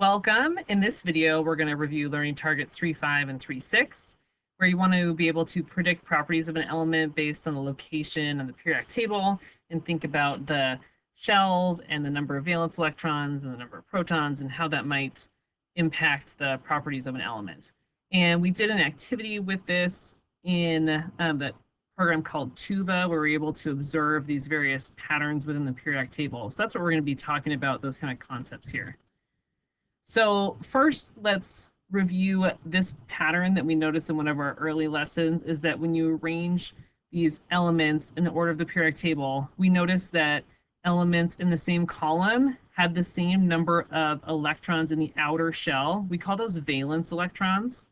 Welcome. In this video, we're going to review learning targets 3.5 and 3.6, where you want to be able to predict properties of an element based on the location on the periodic table and think about the shells and the number of valence electrons and the number of protons and how that might impact the properties of an element. And we did an activity with this in the program called TUVA, where we're able to observe these various patterns within the periodic table. So that's what we're going to be talking about, those kind of concepts here. So first, let's review this pattern that we noticed in one of our early lessons, is that when you arrange these elements in the order of the periodic table, we notice that elements in the same column had the same number of electrons in the outer shell. We call those valence electrons.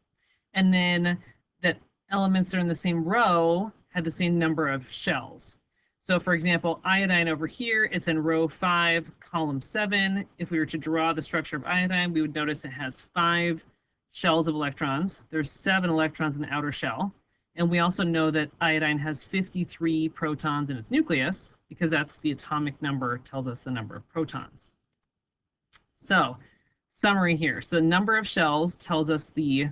And then that elements that are in the same row had the same number of shells. So for example, iodine over here, it's in row 5, column 7. If we were to draw the structure of iodine, we would notice it has 5 shells of electrons. There's 7 electrons in the outer shell. And we also know that iodine has 53 protons in its nucleus, because that's the atomic number, tells us the number of protons. So summary here. So the number of shells tells us the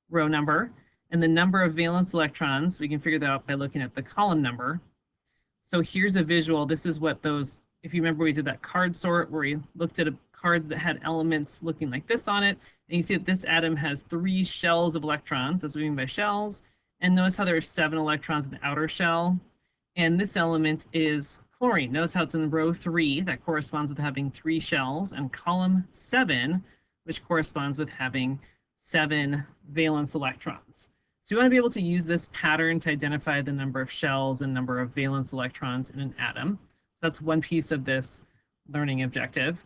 row number, and the number of valence electrons, we can figure that out by looking at the column number. So here's a visual. This is what those, if you remember, we did that card sort where we looked at cards that had elements looking like this on it. And you see that this atom has 3 shells of electrons. That's what we mean by shells. And notice how there are 7 electrons in the outer shell. And this element is chlorine. Notice how it's in row 3. That corresponds with having 3 shells. And column 7, which corresponds with having 7 valence electrons. So you want to be able to use this pattern to identify the number of shells and number of valence electrons in an atom. So that's one piece of this learning objective.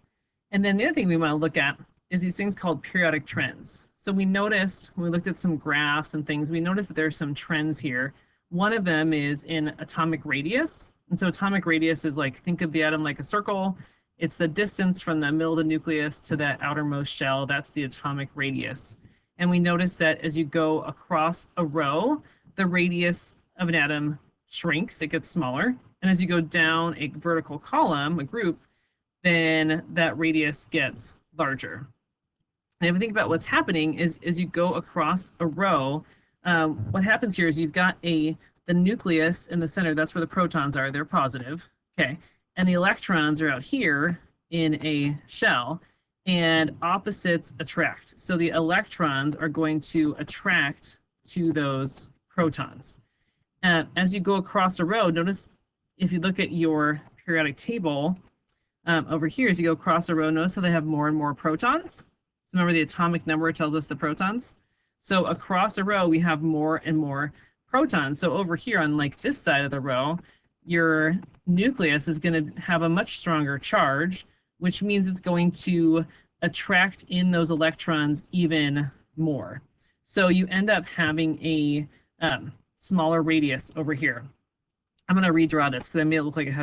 And then the other thing we want to look at is these things called periodic trends. So we noticed, when we looked at some graphs and things, we noticed that there are some trends here. One of them is in atomic radius. And so atomic radius is like, think of the atom like a circle. It's the distance from the middle of the nucleus to that outermost shell. That's the atomic radius. And we notice that as you go across a row, the radius of an atom shrinks, it gets smaller. And as you go down a vertical column, a group, then that radius gets larger. And if you think about what's happening is as you go across a row, what happens here is you've got the nucleus in the center, that's where the protons are, they're positive, okay? And the electrons are out here in a shell. And opposites attract. So the electrons are going to attract to those protons. As you go across a row, notice if you look at your periodic table over here, as you go across a row, notice how they have more and more protons. So remember, the atomic number tells us the protons. So across a row, we have more and more protons. So over here on like this side of the row, your nucleus is going to have a much stronger charge, which means it's going to attract in those electrons even more. So you end up having a smaller radius over here. I'm going to redraw this because I made it look like it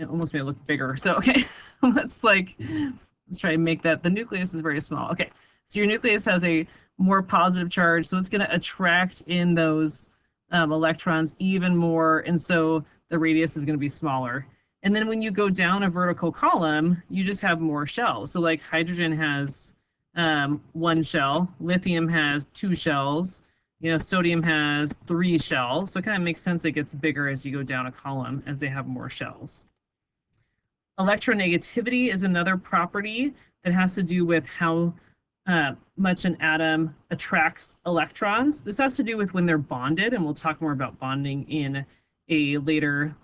almost made it look bigger. So, okay, let's try to make that, the nucleus is very small. Okay, so your nucleus has a more positive charge, so it's going to attract in those electrons even more, and so the radius is going to be smaller. And then when you go down a vertical column, you just have more shells. So like hydrogen has 1 shell, lithium has 2 shells, sodium has 3 shells. So it kind of makes sense it gets bigger as you go down a column as they have more shells. Electronegativity is another property that has to do with how much an atom attracts electrons. This has to do with when they're bonded, and we'll talk more about bonding in a later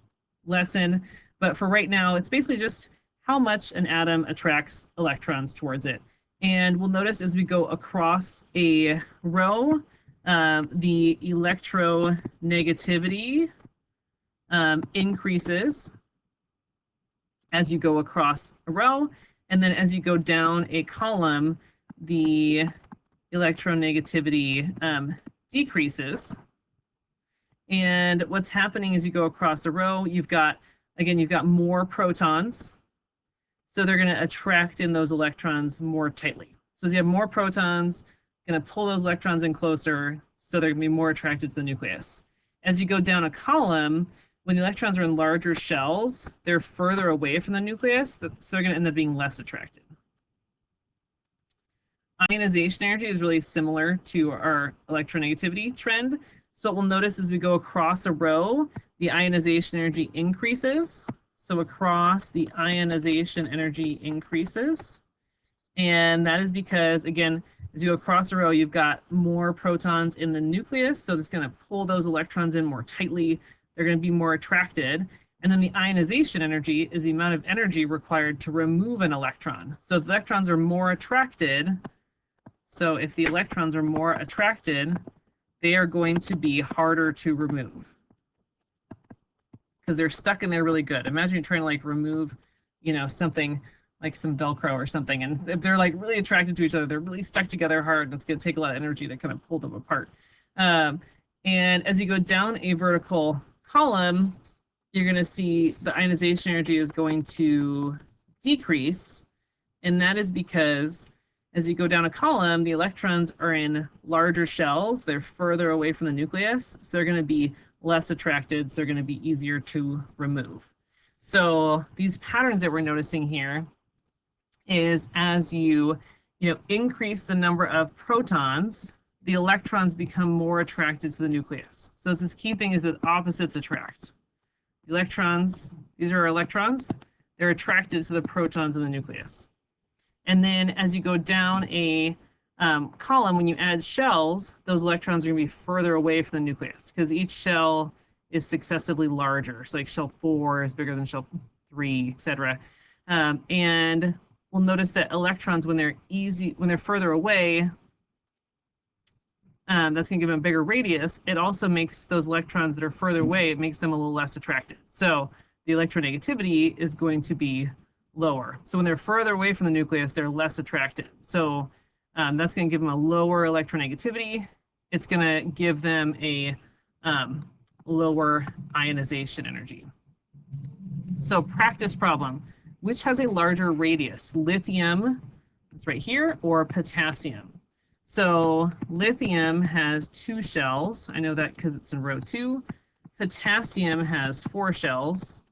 lesson. But for right now, it's basically just how much an atom attracts electrons towards it. And we'll notice as we go across a row, the electronegativity increases as you go across a row. And then as you go down a column, the electronegativity decreases. And what's happening as you go across a row, you've got more protons, so they're going to attract in those electrons more tightly. So as you have more protons, going to pull those electrons in closer, so they're going to be more attracted to the nucleus. As you go down a column, when the electrons are in larger shells, they're further away from the nucleus, so they're going to end up being less attracted. Ionization energy is really similar to our electronegativity trend. So what we'll notice as we go across a row, the ionization energy increases. So across, the ionization energy increases. And that is because, again, as you go across a row, you've got more protons in the nucleus. So it's going to pull those electrons in more tightly. They're going to be more attracted. And then the ionization energy is the amount of energy required to remove an electron. So if the electrons are more attracted, so if the electrons are more attracted, they are going to be harder to remove because they're stuck in there really good. Imagine you're trying to like remove, something like some Velcro or something, and if they're like really attracted to each other, they're really stuck together hard, and it's going to take a lot of energy to kind of pull them apart. And as you go down a vertical column, you're going to see the ionization energy is going to decrease, and that is because as you go down a column, the electrons are in larger shells. They're further away from the nucleus, so they're going to be less attracted, so they're going to be easier to remove. So these patterns that we're noticing here is as you increase the number of protons, the electrons become more attracted to the nucleus. So this key thing is that opposites attract. The electrons, these are our electrons, they're attracted to the protons in the nucleus. And then as you go down a column, when you add shells, those electrons are going to be further away from the nucleus because each shell is successively larger. So like shell 4 is bigger than shell 3, etc. And we'll notice that electrons, when they're further away, that's going to give them a bigger radius. It also makes those electrons that are further away, it makes them a little less attracted. So the electronegativity is going to be lower. So when they're further away from the nucleus, they're less attracted. So that's going to give them a lower electronegativity. It's going to give them a lower ionization energy. So practice problem. Which has a larger radius? Lithium, that's right here, or potassium? So lithium has 2 shells. I know that because it's in row 2. Potassium has 4 shells.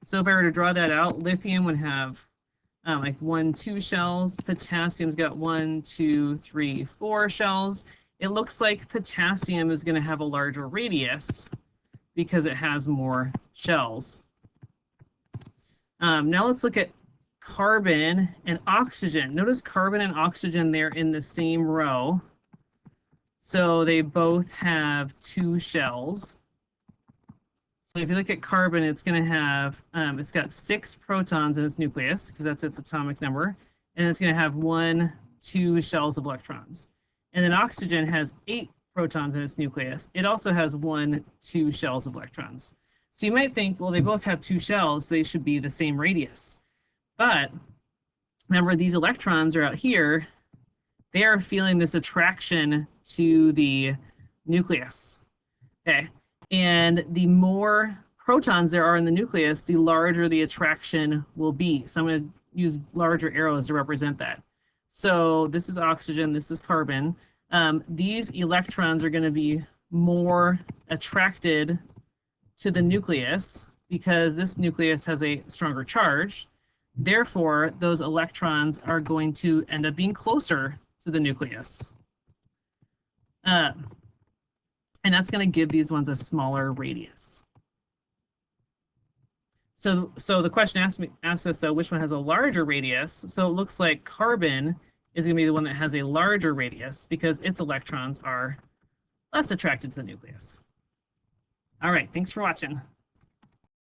So if I were to draw that out, lithium would have like 1, 2 shells. Potassium's got 1, 2, 3, 4 shells. It looks like potassium is going to have a larger radius because it has more shells. Now let's look at carbon and oxygen. Notice carbon and oxygen, they're in the same row. So they both have 2 shells. So if you look at carbon, it's going to have, it's got 6 protons in its nucleus, because that's its atomic number, and it's going to have 1, 2 shells of electrons. And then oxygen has 8 protons in its nucleus. It also has 1, 2 shells of electrons. So you might think, well, they both have 2 shells, so they should be the same radius. But remember, these electrons are out here. They are feeling this attraction to the nucleus. Okay. And the more protons there are in the nucleus, the larger the attraction will be. So I'm going to use larger arrows to represent that. So this is oxygen, this is carbon. These electrons are going to be more attracted to the nucleus because this nucleus has a stronger charge. Therefore, those electrons are going to end up being closer to the nucleus. And that's going to give these ones a smaller radius. So the question asks us, though, which one has a larger radius? So it looks like carbon is going to be the one that has a larger radius because its electrons are less attracted to the nucleus. All right, thanks for watching.